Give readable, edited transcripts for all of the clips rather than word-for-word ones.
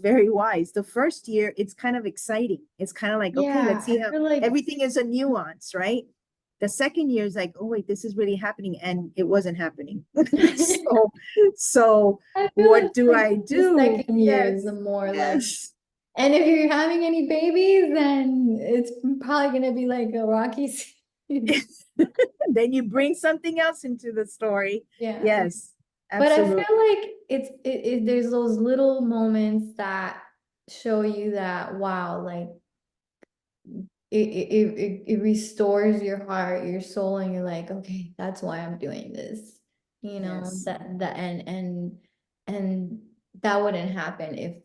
very wise. The first year, it's kind of exciting. It's kind of like, okay, let's Yeah, see I how feel like everything is a nuance, right? The second year is like, oh wait, this is really happening, and it wasn't happening. So I feel what it's do like I the do? second year is Yes, the more like, yes. and if you're having any babies, then it's probably gonna be like a rocky season. Then you bring something else into the story. Yeah. Yes, But I absolutely. feel like there's those little moments that show you that wow, like it restores your heart, your soul, and you're like, okay, that's why I'm doing this. You know, Yes. that and that wouldn't happen if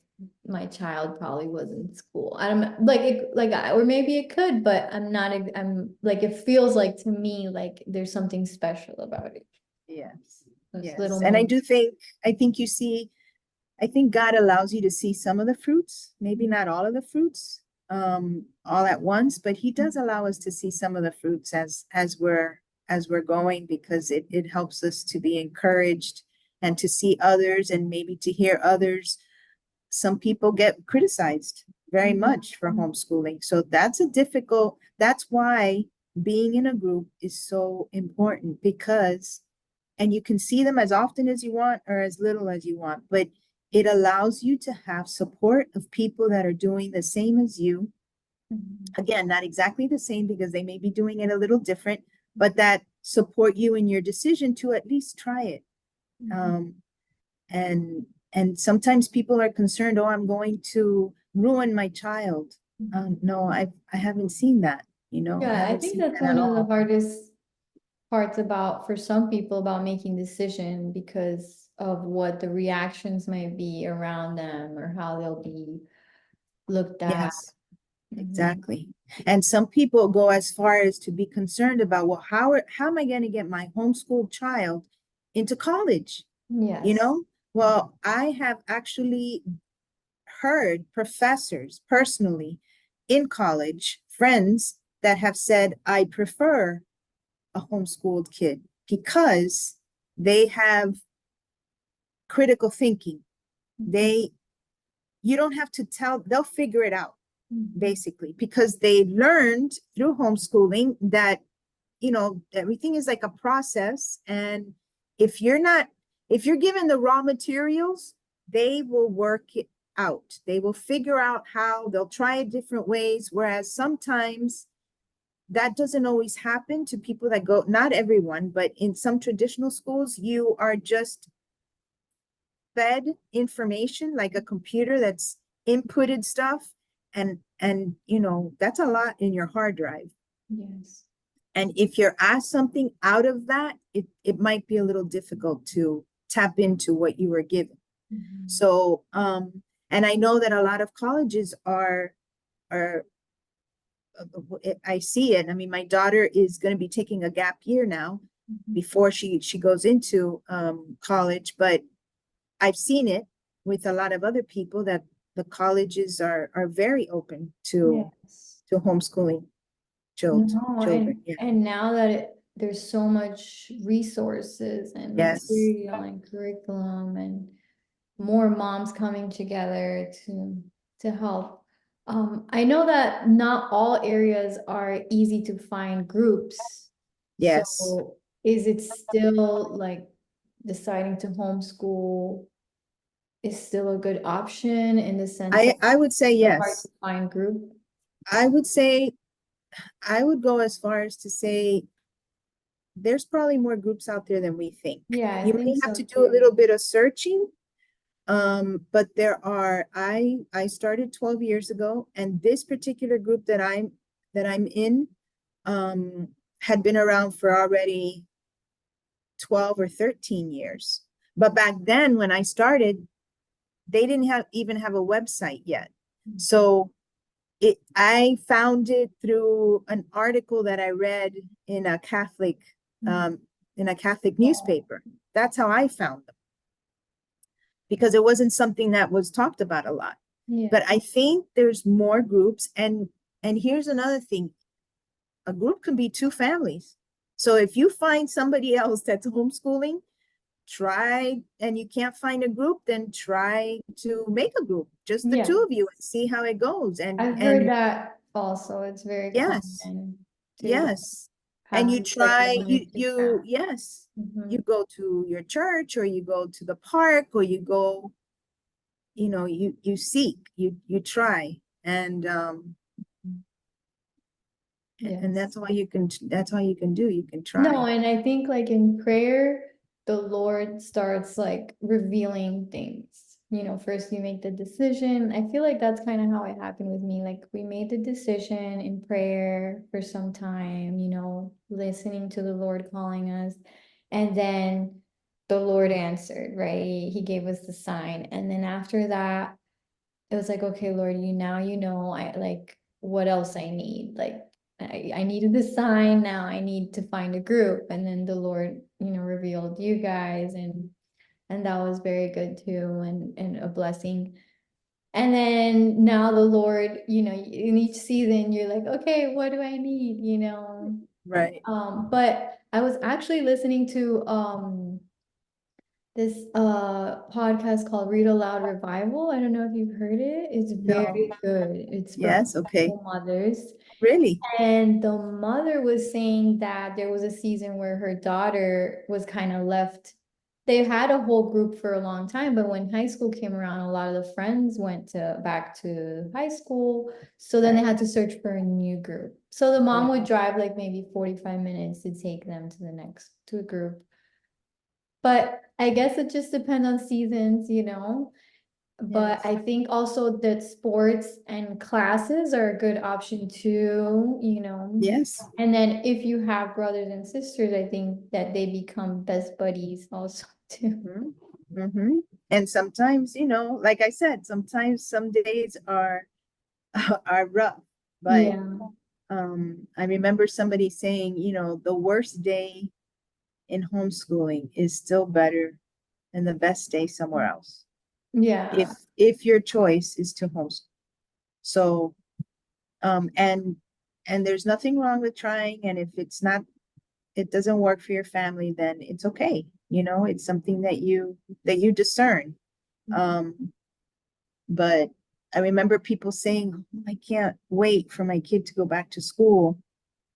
my child probably was in school. I don't like it, or maybe it could, but I'm not. I'm like it feels like to me like there's something special about it. Yes. Those little Yes. And moments. I think you see, I think God allows you to see some of the fruits, maybe not all of the fruits, all at once, but He does allow us to see some of the fruits as we're going, because it helps us to be encouraged and to see others and maybe to hear others. Some people get criticized very much for homeschooling. So that's why being in a group is so important, because and you can see them as often as you want or as little as you want, but it allows you to have support of people that are doing the same as you. Mhm. Again, not exactly the same because they may be doing it a little different, but that support you in your decision to at least try it. Mhm. Um, and and sometimes people are concerned, oh, I'm going to ruin my child. No, I haven't seen that. I Yeah, I haven't think seen that's that at one of the all. hardest parts about for some people about making decision because of what the reactions might be around them or how they'll be looked at. Yes. Mhm. Exactly. And some people go as far as to be concerned about, well, how am I going to get my homeschooled child into college? You Yes. know? Well, I have actually heard professors personally in college, friends that have said, I prefer a homeschooled kid because they have critical thinking. They, you don't have to tell, they'll figure it out Mhm. basically, because they learned through homeschooling that everything is like a process, and if you're not if you're given the raw materials, they will work it out. They will figure out how, they'll try it different ways, whereas sometimes that doesn't always happen to people that go, not everyone, but in some traditional schools you are just fed information like a computer that's inputted stuff, and that's a lot in your hard drive. Yes. And if you're asked something out of that, it might be a little difficult to tap into what you were given. Mhm. So and I know that a lot of colleges are I see it. I mean, my daughter is going to be taking a gap year now Mhm. before she goes into college, but I've seen it with a lot of other people that the colleges are very open Yes. to homeschooling No, children. Yeah. and now that there's so much resources and Yes. material and curriculum and more moms coming together to help. I know that not all areas are easy to find groups. Yes. So is it still like deciding to homeschool is still a good option in the sense that I would say it's hard yes. to find group? I would say I would go as far as to say there's probably more groups out there than we think. Yeah, I You think may have so to do a too. little bit of searching, but there are I started 12 years ago, and this particular group that I'm in um had been around for already 12 or 13 years. But back then when I started, they didn't even have a website yet. So I found it through an article that I read in a Catholic Mhm. um, in a Catholic newspaper. That's how I found them, because it wasn't something that was talked about a lot. Yeah. But I think there's more groups, and here's another thing: a group can be two families. So if you find somebody else that's homeschooling, try, and you can't find a group, then try to make a group just the Yeah, two of you, and see how it goes. I've heard And that also. It's very yes, common to yes. And have you just like a try, limited path. yes, you Mhm. go to your church, or you go to the park, or you go, you seek, you try. And and Yes. that's all you can do. You can No, try. and I think like in prayer, the Lord starts like revealing things. You know, first you make the decision. I feel like that's kind of how it happened with me. Like we made the decision in prayer for some time, listening to the Lord calling us. And then the Lord answered, right? He gave us the sign. And then after that, it was like, okay, Lord, I like what else I need. Like I needed the sign. Now I need to find a group. And then the Lord, revealed you guys, and that was very good too, and a blessing. And then now the Lord, in each season, you're like, okay, what do I need? Right. But I was actually listening to this podcast called Read Aloud Revival. I don't know if you've heard it. It's No. very good. It's from Yes. Okay. single mothers. Really? And the mother was saying that there was a season where her daughter was kind of left. They had a whole group for a long time, but when high school came around, a lot of the friends went back to high school. So then they Right. had to search for a new group. So the mom would Mhm. drive like maybe 45 minutes to take them to a group. But I guess it just depends on seasons. But Yes. I think also that sports and classes are a good option too. Yes. And then if you have brothers and sisters, I think that they become best buddies also too. Hmm. Hmm. And sometimes, like I said, sometimes some days are are rough, but Yeah. I remember somebody saying, the worst day in homeschooling is still better than the best day somewhere else. If Yeah. if your choice is to homeschool. So um and and there's nothing wrong with trying, and if it doesn't work for your family, then it's okay. It's something that you discern. Um but I remember people saying, "Oh, I can't wait for my kid to go back to school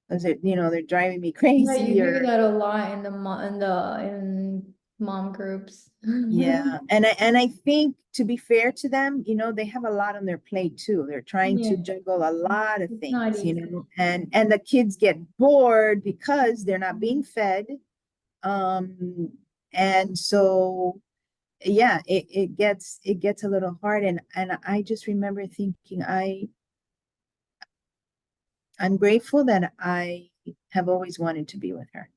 because they're driving me Yeah, you crazy," hear or that a lot in mom groups. yeah. And I think, to be fair to them, they have a lot on their plate too. They're trying to Yeah. juggle a lot of It's not things, easy. and the kids get bored because they're not being fed. Um, and so yeah, it gets a little hard. And I just remember thinking, I'm grateful that I have always wanted to be with her.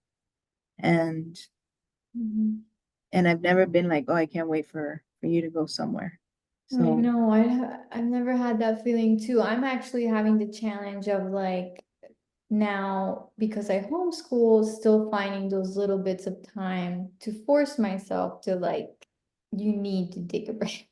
And Mhm. and I've never been like, oh, I can't wait for you to go somewhere. I So know. I've never had that feeling too. I'm actually having the challenge of like now because I homeschool, still finding those little bits of time to force myself to like, you need to take a break.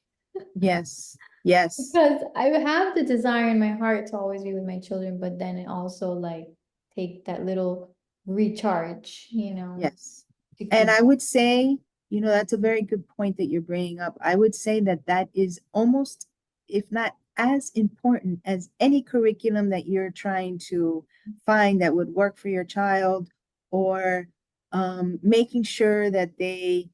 yes, yes, Because I have the desire in my heart to always be with my children, but then it also like take that little recharge, yes. to And keep. I would say, that's a very good point that you're bringing up. I would say that is almost, if not as important as any curriculum that you're trying to find that would work for your child, or making sure that they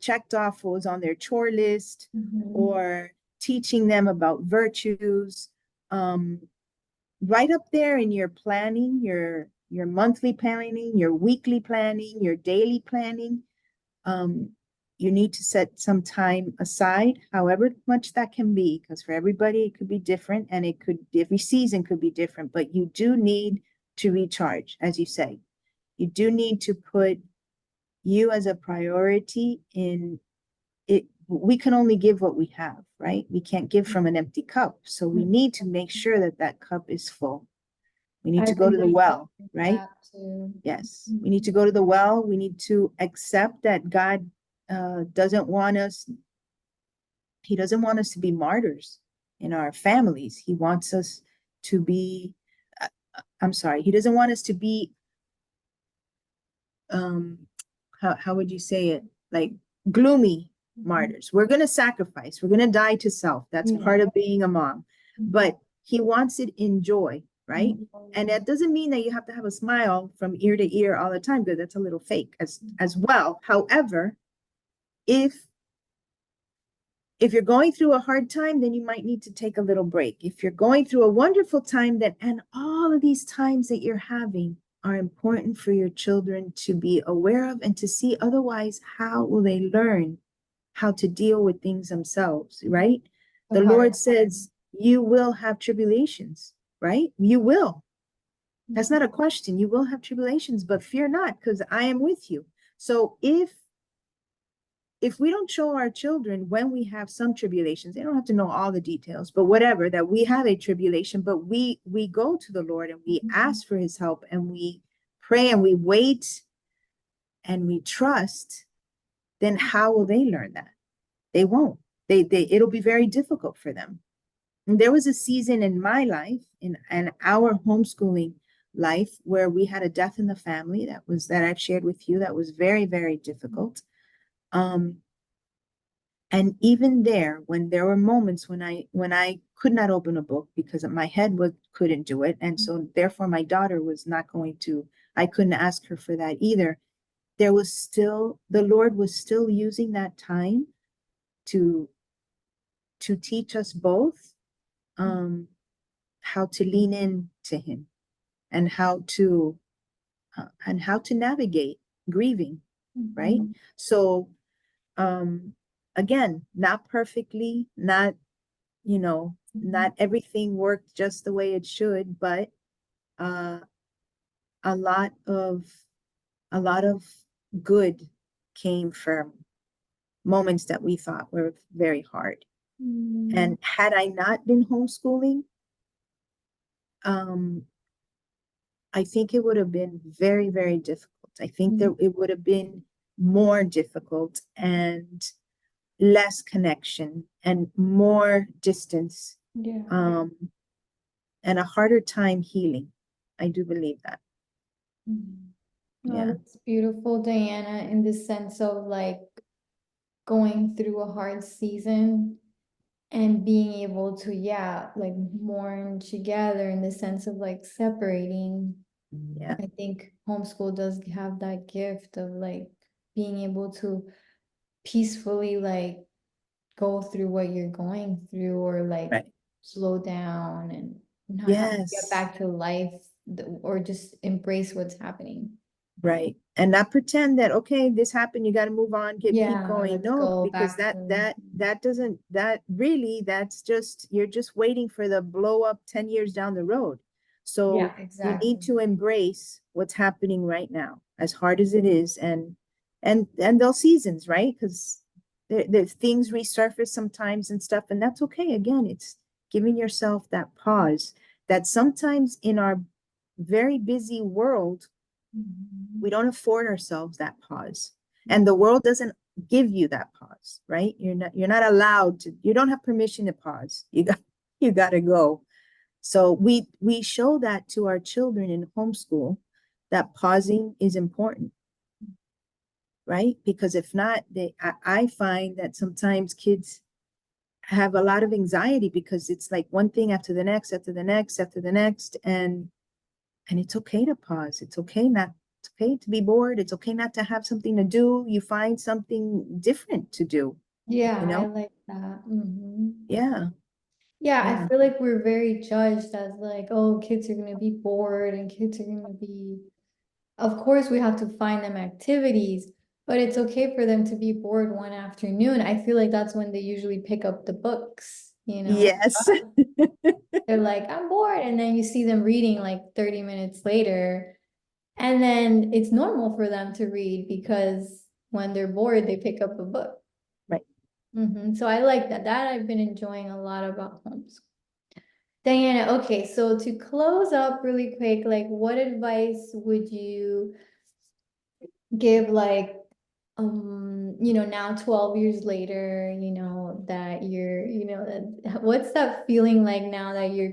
checked off what was on their chore list, Mhm. or teaching them about virtues. Um, right up there in your planning, your monthly planning, your weekly planning, your daily planning. Um, you need to set some time aside, however much that can be, because for everybody it could be different, and every season could be different, but you do need to recharge, as you say. You do need to put you as a priority in it. We can only give what we have, right? We can't give from an empty cup. So we need to make sure that that cup is full. We need I to go to can the well, definitely do right? that too. Yes. We need Mhm. to go to the well. We need to accept that God doesn't want us, He doesn't want us to be martyrs in our families. He wants us to be, I'm sorry, He doesn't want us to be, um, how would you say it? Like gloomy martyrs. We're going to sacrifice. We're going to die to self. That's part of being a mom. But he wants it in joy, right? And that doesn't mean that you have to have a smile from ear to ear all the time, because that's a little fake as well. However, if you're going through a hard time, then you might need to take a little break. If you're going through a wonderful time, then and all of these times that you're having are important for your children to be aware of and to see. Otherwise, how will they learn how to deal with things themselves, right? The Lord says, you will have tribulations, right? You will. That's not a question. You will have tribulations, but fear not, because I am with you. So if we don't show our children when we have some tribulations, they don't have to know all the details, but whatever, that we have a tribulation, but we go to the Lord and we ask for his help and we pray and we wait and we trust, then how will they learn that? They won't. It'll be very difficult for them. And there was a season in my life, in our homeschooling life, where we had a death in the family that I've shared with you, that was very, very difficult. And even there, when there were moments when I could not open a book because my head couldn't do it, and so therefore my daughter was not going to, I couldn't ask her for that either. There was still, the Lord was still using that time to teach us both how to lean in to him and how to navigate grieving, right? So again, not perfectly, not everything worked just the way it should, but a lot of good came from moments that we thought were very hard. And had I not been homeschooling, I think it would have been very, very difficult. I think that it would have been more difficult and less connection and more distance, and a harder time healing. I do believe that. Oh, that's beautiful, Diana, in the sense of like going through a hard season and being able to, like mourn together in the sense of like separating. Yeah. I think homeschool does have that gift of like being able to peacefully like go through what you're going through, or like slow down and not have to get back to life, or just embrace what's happening. Right. And not pretend that, okay, this happened, you got to move on, keep going. No, because that doesn't, that's just, you're just waiting for the blow up 10 years down the road. So you need to embrace what's happening right now, as hard as it is. And those seasons, right? Because the things resurface sometimes and stuff, and that's okay. Again, it's giving yourself that pause that sometimes in our very busy world, we don't afford ourselves that pause, and the world doesn't give you that pause, right? You're not allowed to, you don't have permission to pause. You got to go. So we show that to our children in homeschool, that pausing is important, right? Because if not, I find that sometimes kids have a lot of anxiety because it's like one thing after the next, after the next, after the next, and it's okay to pause. It's okay to be bored. It's okay not to have something to do. You find something different to do. I like that. Yeah. I feel like we're very judged as like, oh, kids are gonna be bored and kids are gonna be, of course we have to find them activities, but it's okay for them to be bored one afternoon. I feel like that's when they usually pick up the books, Yes. They're like, I'm bored, and then you see them reading like 30 minutes later. And then it's normal for them to read because when they're bored, they pick up a book. Right. So I like that. That I've been enjoying a lot about homeschool. Diana, okay, so to close up really quick, like what advice would you give, like, now 12 years later, that you're, what's that feeling like now that you're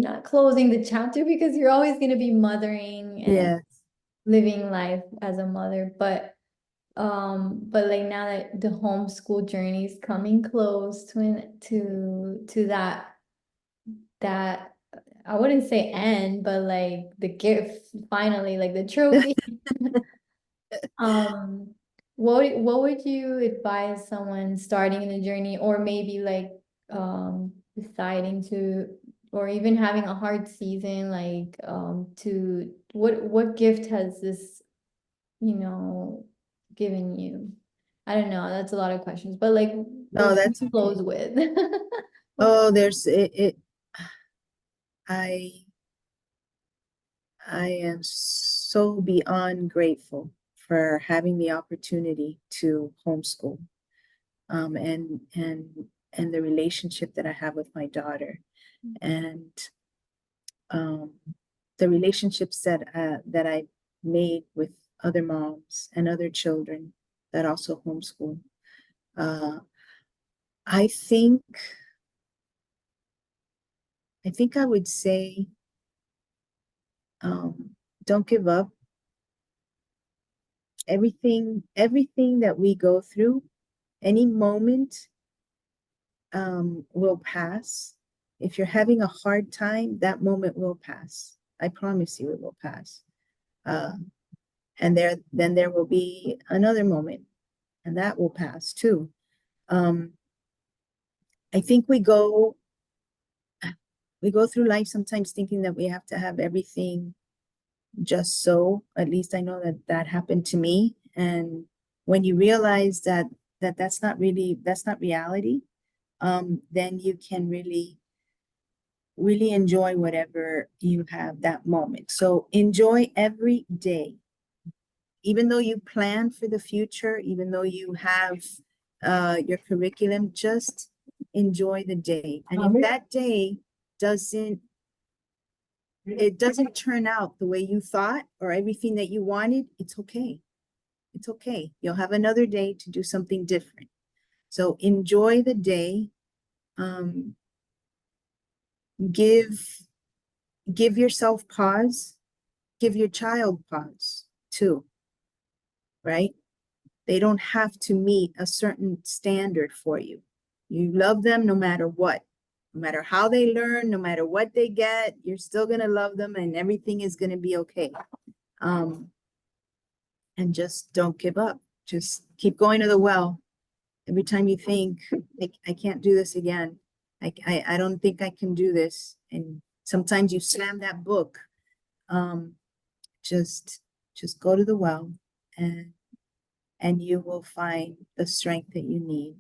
not closing the chapter, because you're always going to be mothering and living life as a mother, but but like now that the homeschool journey is coming close to that I wouldn't say end, but like the gift finally, like the trophy. Um, what would you advise someone starting in the journey, or maybe like deciding to, or even having a hard season, like to what gift has this, you know, given you? I don't know, that's a lot of questions, but like No, what would that's you okay. close with? Oh, I I am so beyond grateful for having the opportunity to homeschool, and the relationship that I have with my daughter, and um, the relationships that I made with other moms and other children that also homeschool. Uh, I think I would say, um, don't give up. Everything that we go through, any moment, will pass. If you're having a hard time, that moment will pass. I promise you it will pass. Uh, and then there will be another moment, and that will pass too. Um, I think we go through life sometimes thinking that we have to have everything just so. At least I know that that happened to me. And when you realize that that's not reality, then you can really enjoy whatever you have that moment. So enjoy every day, even though you plan for the future, even though you have your curriculum, just enjoy the day. And if that day doesn't turn out the way you thought or everything that you wanted, it's okay. It's okay. You'll have another day to do something different. So enjoy the day. Um, give yourself pause. Give your child pause too, right? They don't have to meet a certain standard for you. You love them no matter what. No matter how they learn, no matter what they get, you're still going to love them and everything is going to be okay. And just don't give up. Just keep going to the well. Every time you think, I can't do this again. I don't think I can do this. And sometimes you slam that book. Um, just go to the well, and you will find the strength that you need.